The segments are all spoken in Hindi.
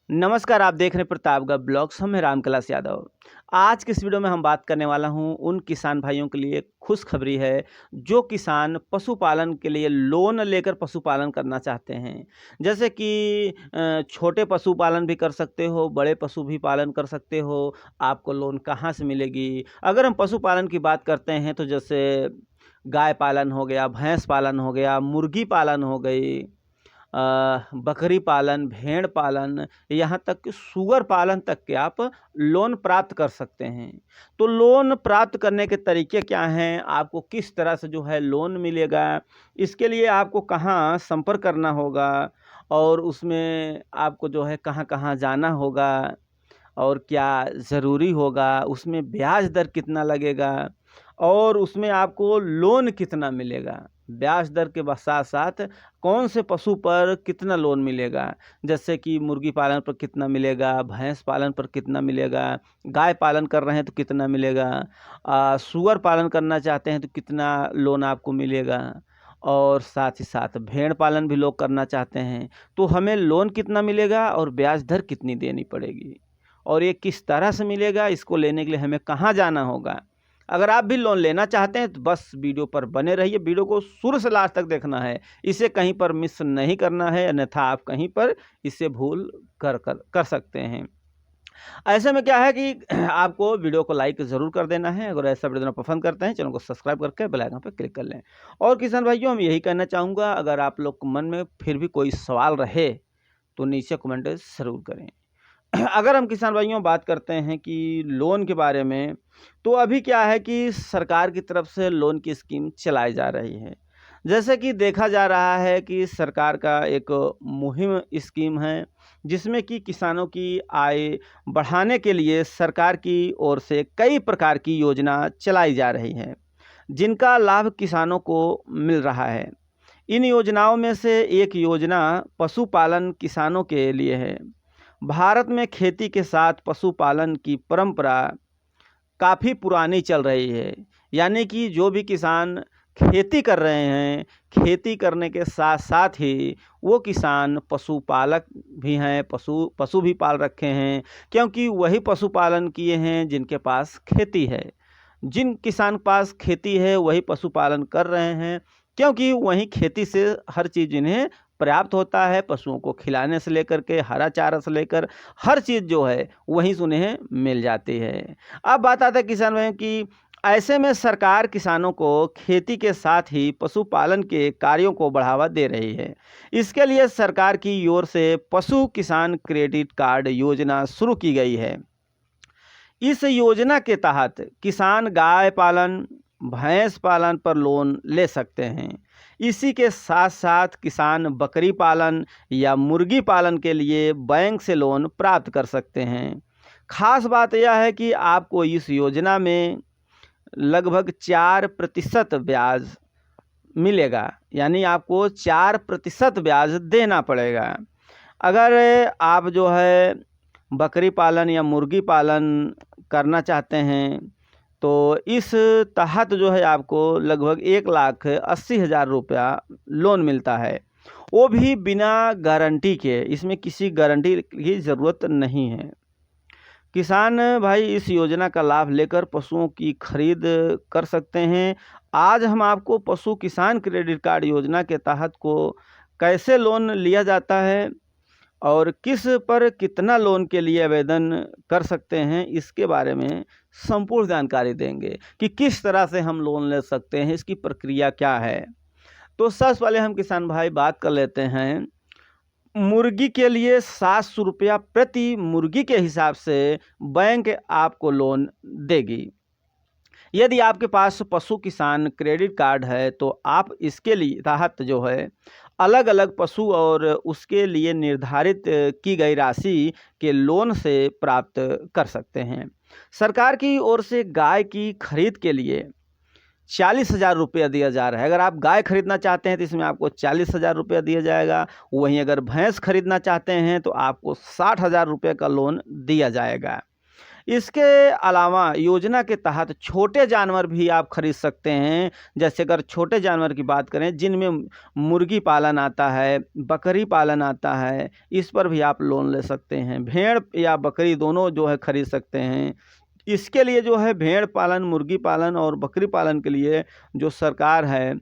नमस्कार, आप देख रहे हैं प्रतापगढ़ ब्लॉग्स। हम हैं रामकलास यादव। आज की इस वीडियो में हम बात करने वाला हूं उन किसान भाइयों के लिए खुशखबरी है जो किसान पशुपालन के लिए लोन लेकर पशुपालन करना चाहते हैं। जैसे कि छोटे पशुपालन भी कर सकते हो, बड़े पशु भी पालन कर सकते हो। आपको लोन कहाँ से मिलेगी? अगर हम पशुपालन की बात करते हैं तो जैसे गाय पालन हो गया, भैंस पालन हो गया, मुर्गी पालन हो गई, बकरी पालन, भेड़ पालन, यहाँ तक कि सूअर पालन तक के आप लोन प्राप्त कर सकते हैं। तो लोन प्राप्त करने के तरीके क्या हैं? आपको किस तरह से जो है लोन मिलेगा? इसके लिए आपको कहाँ संपर्क करना होगा और उसमें आपको जो है कहाँ-कहाँ जाना होगा और क्या ज़रूरी होगा? उसमें ब्याज दर कितना लगेगा और उसमें आपको लोन कितना मिलेगा? ब्याज दर के साथ-साथ कौन से पशु पर कितना लोन मिलेगा? जैसे कि मुर्गी पालन पर कितना मिलेगा, भैंस पालन पर कितना मिलेगा, गाय पालन कर रहे हैं तो कितना मिलेगा, सूअर पालन करना चाहते हैं तो कितना लोन आपको मिलेगा और साथ ही साथ भेड़ पालन भी लोग करना चाहते हैं, तो हमें लोन कितना मिलेगा और ब्याज दर कितनी देनी पड़ेगी और ये किस तरह से मिलेगा, इसको लेने के लिए हमें कहाँ जाना होगा। अगर आप भी लोन लेना चाहते हैं तो बस वीडियो पर बने रहिए। वीडियो को शुरू से लास्ट तक देखना है, इसे कहीं पर मिस नहीं करना है, अन्यथा आप कहीं पर इसे भूल कर सकते हैं। ऐसे में क्या है कि आपको वीडियो को लाइक ज़रूर कर देना है। अगर ऐसा वीडियो देना पसंद करते हैं, चैनल को सब्सक्राइब करके बेल आइकन पर क्लिक कर लें। और किसान भाइयों, हम यही कहना चाहूँगा, अगर आप लोग के मन में फिर भी कोई सवाल रहे तो नीचे कमेंट ज़रूर करें। अगर हम किसान भाइयों बात करते हैं कि लोन के बारे में, तो अभी क्या है कि सरकार की तरफ से लोन की स्कीम चलाई जा रही है। जैसे कि देखा जा रहा है कि सरकार का एक मुहिम स्कीम है, जिसमें कि किसानों की आय बढ़ाने के लिए सरकार की ओर से कई प्रकार की योजना चलाई जा रही है, जिनका लाभ किसानों को मिल रहा है। इन योजनाओं में से एक योजना पशुपालन किसानों के लिए है। भारत में खेती के साथ पशुपालन की परंपरा काफ़ी पुरानी चल रही है। यानी कि जो भी किसान खेती कर रहे हैं, खेती करने के साथ साथ ही वो किसान पशुपालक भी हैं, पशु भी पाल रखे हैं, क्योंकि वही पशुपालन किए हैं जिनके पास खेती है। जिन किसान के पास खेती है वही पशुपालन कर रहे हैं, क्योंकि वहीं खेती से हर चीज़ इन्हें प्राप्त होता है। पशुओं को खिलाने से लेकर के हरा चारा से लेकर हर चीज़ जो है वहीं से उन्हें मिल जाती है। अब बात आता है किसान भाइयों की, ऐसे में सरकार किसानों को खेती के साथ ही पशुपालन के कार्यों को बढ़ावा दे रही है। इसके लिए सरकार की ओर से पशु किसान क्रेडिट कार्ड योजना शुरू की गई है। इस योजना के तहत किसान गाय पालन, भैंस पालन पर लोन ले सकते हैं। इसी के साथ साथ किसान बकरी पालन या मुर्गी पालन के लिए बैंक से लोन प्राप्त कर सकते हैं। खास बात यह है कि आपको इस योजना में लगभग 4% ब्याज मिलेगा, यानी आपको 4% ब्याज देना पड़ेगा। अगर आप जो है बकरी पालन या मुर्गी पालन करना चाहते हैं तो इस तहत जो है आपको लगभग 1,80,000 रुपया लोन मिलता है, वो भी बिना गारंटी के। इसमें किसी गारंटी की ज़रूरत नहीं है। किसान भाई इस योजना का लाभ लेकर पशुओं की खरीद कर सकते हैं। आज हम आपको पशु किसान क्रेडिट कार्ड योजना के तहत को कैसे लोन लिया जाता है और किस पर कितना लोन के लिए आवेदन कर सकते हैं, इसके बारे में संपूर्ण जानकारी देंगे कि किस तरह से हम लोन ले सकते हैं, इसकी प्रक्रिया क्या है। तो सबसे पहले हम किसान भाई बात कर लेते हैं। मुर्गी के लिए 700 रुपया प्रति मुर्गी के हिसाब से बैंक आपको लोन देगी। यदि आपके पास पशु किसान क्रेडिट कार्ड है तो आप इसके लिए तहत जो है अलग अलग पशु और उसके लिए निर्धारित की गई राशि के लोन से प्राप्त कर सकते हैं। सरकार की ओर से गाय की खरीद के लिए 40,000 रुपया दिया जा रहा है। अगर आप गाय खरीदना चाहते हैं तो इसमें आपको 40,000 रुपया दिया जाएगा। वहीं अगर भैंस खरीदना चाहते हैं तो आपको 60,000 रुपये का लोन दिया जाएगा। इसके अलावा योजना के तहत छोटे जानवर भी आप खरीद सकते हैं। जैसे अगर छोटे जानवर की बात करें जिनमें मुर्गी पालन आता है, बकरी पालन आता है, इस पर भी आप लोन ले सकते हैं। भेड़ या बकरी दोनों जो है खरीद सकते हैं। इसके लिए जो है भेड़ पालन, मुर्गी पालन और बकरी पालन के लिए जो सरकार है,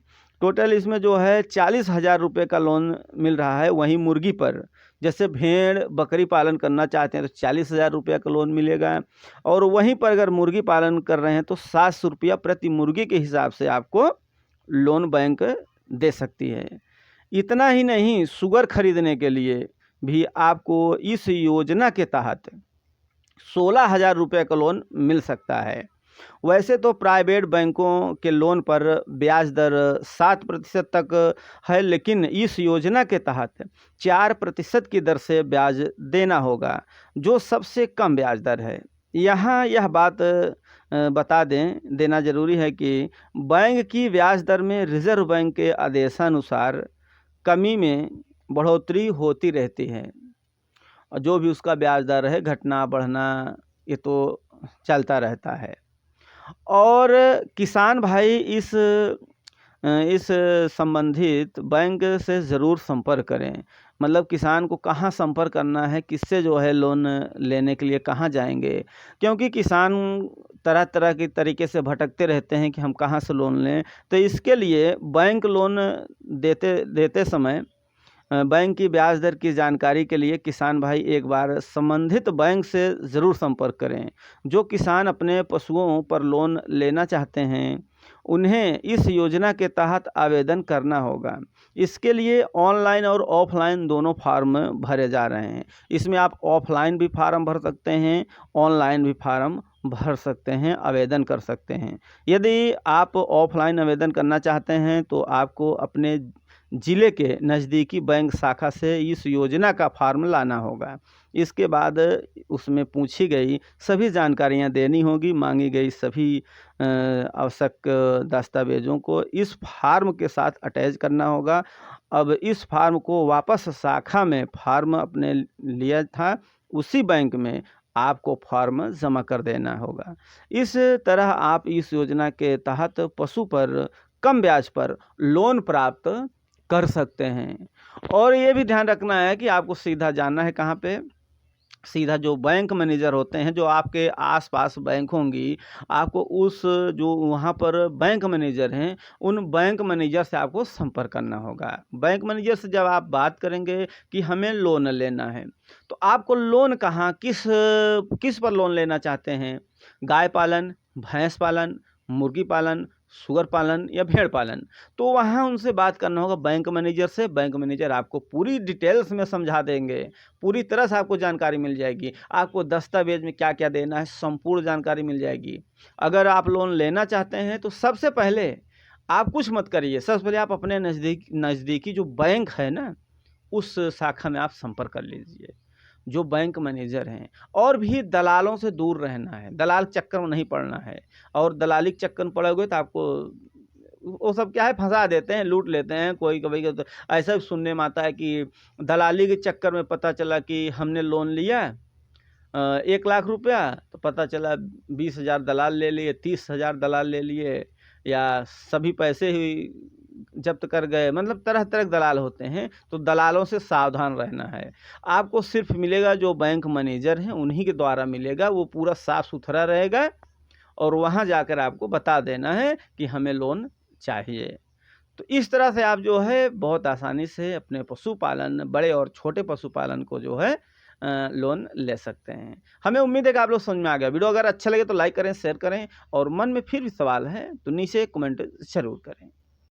टोटल इसमें जो है 40,000 रुपये का लोन मिल रहा है। वहीं मुर्गी पर जैसे भेड़ बकरी पालन करना चाहते हैं तो 40,000 रुपये का लोन मिलेगा, और वहीं पर अगर मुर्गी पालन कर रहे हैं तो 700 रुपया प्रति मुर्गी के हिसाब से आपको लोन बैंक दे सकती है। इतना ही नहीं, शुगर खरीदने के लिए भी आपको इस योजना के तहत 16,000 रुपये का लोन मिल सकता है। वैसे तो प्राइवेट बैंकों के लोन पर ब्याज दर 7% तक है, लेकिन इस योजना के तहत 4% की दर से ब्याज देना होगा, जो सबसे कम ब्याज दर है। यहाँ यह बात बता देना ज़रूरी है कि बैंक की ब्याज दर में रिजर्व बैंक के आदेशानुसार कमी में बढ़ोतरी होती रहती है, और जो भी उसका ब्याज दर है घटना बढ़ना ये तो चलता रहता है। और किसान भाई इस संबंधित बैंक से ज़रूर संपर्क करें। मतलब किसान को कहाँ संपर्क करना है, किससे जो है लोन लेने के लिए कहाँ जाएंगे, क्योंकि किसान तरह तरह के तरीके से भटकते रहते हैं कि हम कहाँ से लोन लें। तो इसके लिए बैंक लोन देते समय बैंक की ब्याज दर की जानकारी के लिए किसान भाई एक बार संबंधित बैंक से ज़रूर संपर्क करें। जो किसान अपने पशुओं पर लोन लेना चाहते हैं उन्हें इस योजना के तहत आवेदन करना होगा। इसके लिए ऑनलाइन और ऑफलाइन दोनों फार्म भरे जा रहे हैं। इसमें आप ऑफलाइन भी फार्म भर सकते हैं, ऑनलाइन भी फार्म भर सकते हैं, आवेदन कर सकते हैं। यदि आप ऑफलाइन आवेदन करना चाहते हैं तो आपको अपने ज़िले के नज़दीकी बैंक शाखा से इस योजना का फार्म लाना होगा। इसके बाद उसमें पूछी गई सभी जानकारियां देनी होगी। मांगी गई सभी आवश्यक दस्तावेज़ों को इस फार्म के साथ अटैच करना होगा। अब इस फार्म को वापस शाखा में फार्म अपने लिया था उसी बैंक में आपको फॉर्म जमा कर देना होगा। इस तरह आप इस योजना के तहत पशु पर कम ब्याज पर लोन प्राप्त कर सकते हैं। और ये भी ध्यान रखना है कि आपको सीधा जाना है कहाँ पे, सीधा जो बैंक मैनेजर होते हैं, जो आपके आसपास बैंक होंगी, आपको उस जो वहाँ पर बैंक मैनेजर हैं उन बैंक मैनेजर से आपको संपर्क करना होगा। बैंक मैनेजर से जब आप बात करेंगे कि हमें लोन लेना है, तो आपको लोन कहाँ किस पर लोन लेना चाहते हैं, गाय पालन, भैंस पालन, मुर्गी पालन, सुअर पालन या भेड़ पालन, तो वहाँ उनसे बात करना होगा बैंक मैनेजर से। बैंक मैनेजर आपको पूरी डिटेल्स में समझा देंगे, पूरी तरह से आपको जानकारी मिल जाएगी। आपको दस्तावेज में क्या क्या देना है संपूर्ण जानकारी मिल जाएगी। अगर आप लोन लेना चाहते हैं तो सबसे पहले आप कुछ मत करिए, सबसे पहले आप अपने नज़दीकी जो बैंक है ना उस शाखा में आप संपर्क कर लीजिए, जो बैंक मैनेजर हैं। और भी दलालों से दूर रहना है, दलाल चक्कर में नहीं पड़ना है। और दलाली के चक्कर में पड़ोगे तो आपको वो सब क्या है, फंसा देते हैं, लूट लेते हैं। कोई कभी तो ऐसा सुनने में आता है कि दलाली के चक्कर में पता चला कि हमने लोन लिया 1 लाख रुपया, तो पता चला 20,000 दलाल ले लिए, 30,000 दलाल ले लिए, या सभी पैसे ही जब्त कर गए। मतलब तरह तरह के दलाल होते हैं, तो दलालों से सावधान रहना है। आपको सिर्फ मिलेगा जो बैंक मैनेजर हैं उन्हीं के द्वारा मिलेगा, वो पूरा साफ सुथरा रहेगा, और वहाँ जाकर आपको बता देना है कि हमें लोन चाहिए। तो इस तरह से आप जो है बहुत आसानी से अपने पशुपालन, बड़े और छोटे पशुपालन को जो है लोन ले सकते हैं। हमें उम्मीद है कि आप लोग समझ में आ गया। वीडियो अगर अच्छा लगे तो लाइक करें, शेयर करें, और मन में फिर भी सवाल है तो नीचे कमेंट जरूर करें।